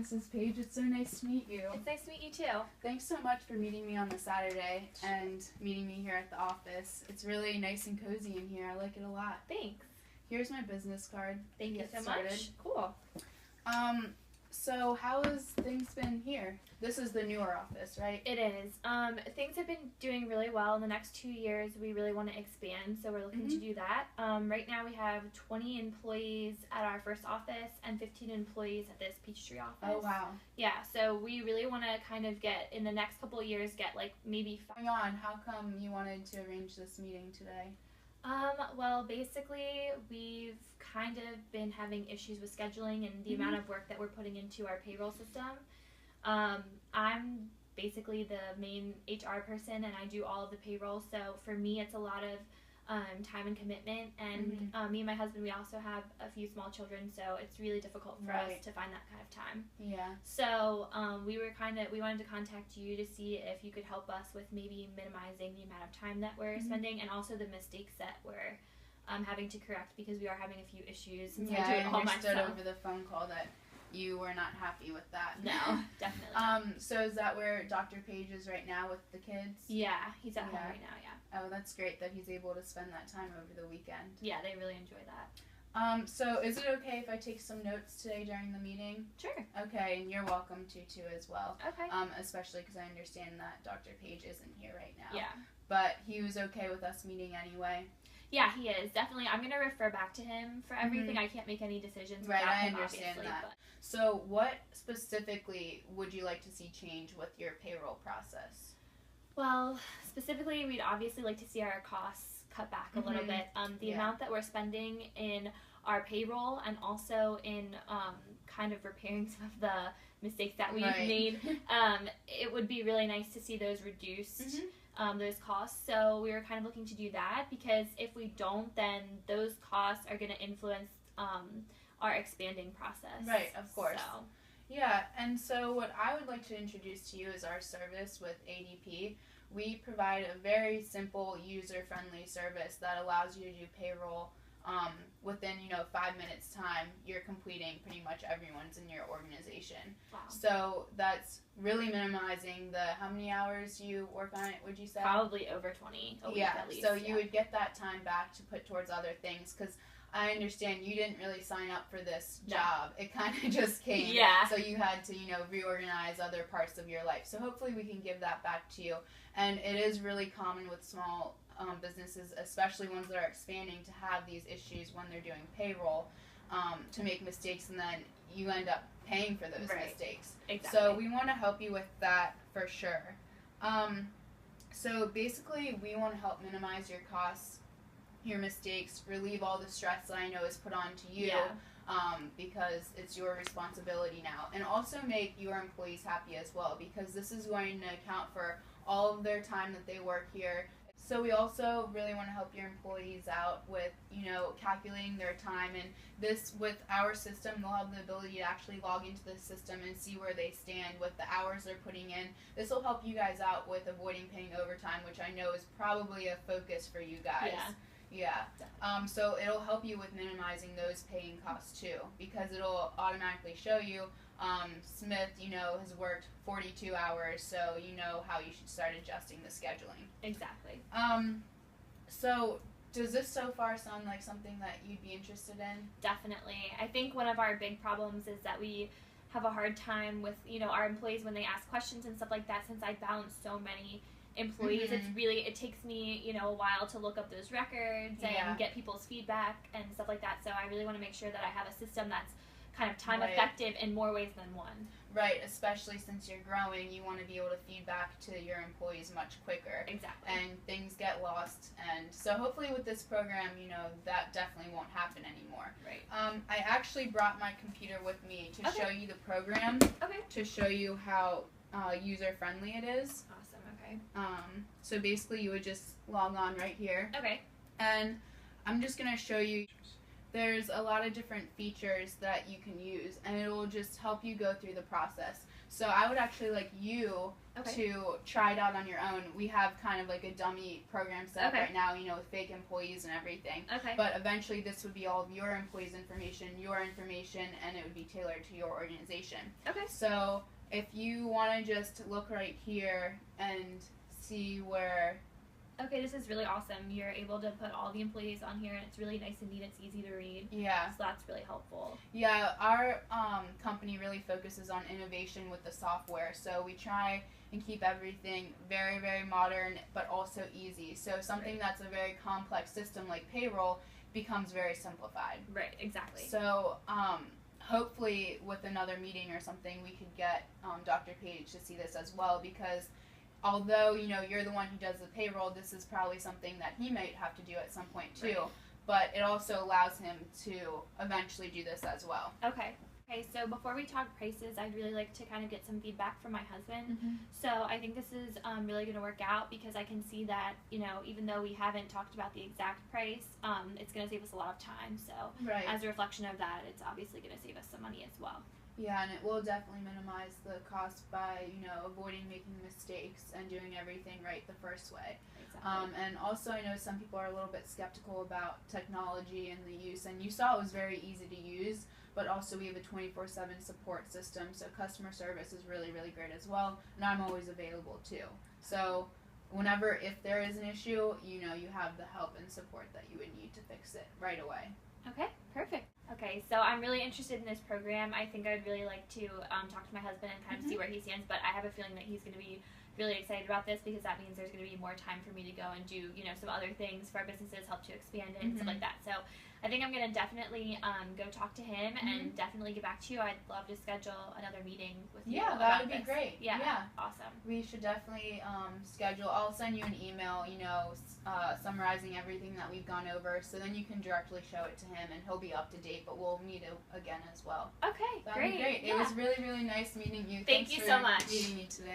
Mrs. Page. It's so nice to meet you. It's nice to meet you too. Thanks so much for meeting me on the Saturday and meeting me here at the office. It's really nice and cozy in here. I like it a lot. Thanks. Here's my business card. Thank you so much. Cool. So how has things been here? This is the newer office, right? It is. Things have been doing really well. In the next 2 years, we really want to expand, so we're looking to do that. Right now, we have 20 employees at our first office and 15 employees at this Peachtree office. Oh, wow. Yeah, so we really want to kind of get, in the next couple of years, get like maybe 5. How come you wanted to arrange this meeting today? Well, basically, we've kind of been having issues with scheduling and the amount of work that we're putting into our payroll system. I'm basically the main HR person, and I do all of the payroll, so for me, it's a lot of time and commitment, and me and my husband, we also have a few small children, so it's really difficult for us to find that kind of time. Yeah. So we wanted to contact you to see if you could help us with maybe minimizing the amount of time that we're spending, and also the mistakes that we're having to correct, because we are having a few issues since I do it all myself. I understood over the phone call that you were not happy with that. No, definitely not. So is that where Dr. Page is right now with the kids? Yeah, he's at home right now, yeah. Oh, that's great that he's able to spend that time over the weekend. Yeah, they really enjoy that. So is it okay if I take some notes today during the meeting? Sure. Okay, and you're welcome to too as well. Okay. Especially because I understand that Dr. Page isn't here right now. Yeah. But he was okay with us meeting anyway. Yeah, he is. Definitely. I'm going to refer back to him for everything. I can't make any decisions without him, understand obviously, that. But. So what specifically would you like to see change with your payroll process? Well, specifically, we'd obviously like to see our costs cut back a little bit. The amount that we're spending in our payroll and also in kind of repairing some of the mistakes that we've made, it would be really nice to see those reduced. Those costs, so we were kind of looking to do that, because if we don't, then those costs are going to influence our expanding process. Right, of course. So. Yeah, and so what I would like to introduce to you is our service with ADP. We provide a very simple, user-friendly service that allows you to do payroll within 5 minutes time. You're completing pretty much everyone's in your organization. Wow. So that's really minimizing the how many hours you work on it, would you say? Probably over 20 a week at least. So you would get that time back to put towards other things, because I understand you didn't really sign up for this job. It kind of just came. Yeah. So you had to, reorganize other parts of your life. So hopefully we can give that back to you. And it is really common with small businesses, especially ones that are expanding, to have these issues when they're doing payroll, to make mistakes, and then you end up paying for those mistakes. Exactly. So we want to help you with that for sure. So basically, we want to help minimize your costs, your mistakes, relieve all the stress that I know is put on to you, because it's your responsibility now, and also make your employees happy as well, because this is going to account for all of their time that they work here. So we also really want to help your employees out with, calculating their time, and this, with our system, they'll have the ability to actually log into the system and see where they stand with the hours they're putting in. This will help you guys out with avoiding paying overtime, which I know is probably a focus for you guys. Yeah. So it'll help you with minimizing those paying costs too, because it'll automatically show you Smith, has worked 42 hours, so you know how you should start adjusting the scheduling. Exactly. So does this so far sound like something that you'd be interested in? Definitely. I think one of our big problems is that we have a hard time with, our employees when they ask questions and stuff like that. Since I balance so many employees, it takes me, a while to look up those records and get people's feedback and stuff like that. So I really want to make sure that I have a system that's kind of time effective in more ways than one. Right, especially since you're growing, you want to be able to feed back to your employees much quicker. Exactly. And things get lost, and so hopefully with this program, that definitely won't happen anymore. Right. I actually brought my computer with me to show you the program. Okay. To show you how user-friendly it is. Awesome, okay. So basically you would just log on right here. Okay. And I'm just going to show you. There's a lot of different features that you can use, and it will just help you go through the process. So I would actually like you to try it out on your own. We have kind of like a dummy program set up right now, you know, with fake employees and everything. But eventually this would be all of your employees' information, and it would be tailored to your organization. So if you want to just look right here and see where... Okay, this is really awesome. You're able to put all the employees on here, and it's really nice and neat. It's easy to read. Yeah. So that's really helpful. Yeah, our company really focuses on innovation with the software. So we try and keep everything very, very modern, but also easy. So something that's a very complex system like payroll becomes very simplified. Right, exactly. So hopefully with another meeting or something, we could get Dr. Page to see this as well, because although, you know, you're the one who does the payroll, this is probably something that he might have to do at some point too. But it also allows him to eventually do this as well. Okay, so before we talk prices, I'd really like to kind of get some feedback from my husband. So I think this is really going to work out, because I can see that, you know, even though we haven't talked about the exact price, it's going to save us a lot of time. So as a reflection of that, it's obviously going to save us some money as well. Yeah, and it will definitely minimize the cost by, you know, avoiding making mistakes and doing everything right the first way. And also, I know some people are a little bit skeptical about technology and the use, and you saw it was very easy to use, but also we have a 24/7 support system, so customer service is really, really great as well, and I'm always available too. So whenever, if there is an issue, you know, you have the help and support that you would need to fix it right away. Okay, perfect. Okay, so I'm really interested in this program. I think I'd really like to talk to my husband and kind of see where he stands, but I have a feeling that he's going to be really excited about this, because that means there's going to be more time for me to go and do, you know, some other things for our businesses, help to expand it and stuff like that. So I think I'm going to definitely go talk to him and definitely get back to you. I'd love to schedule another meeting with you. Yeah, that would be great. Yeah, awesome. We should definitely schedule. I'll send you an email, you know, summarizing everything that we've gone over, so then you can directly show it to him, and he'll be up to date, but we'll meet again as well. Okay, That would be great. Yeah. It was really, really nice meeting you. Thank you so much. Thanks for meeting me today.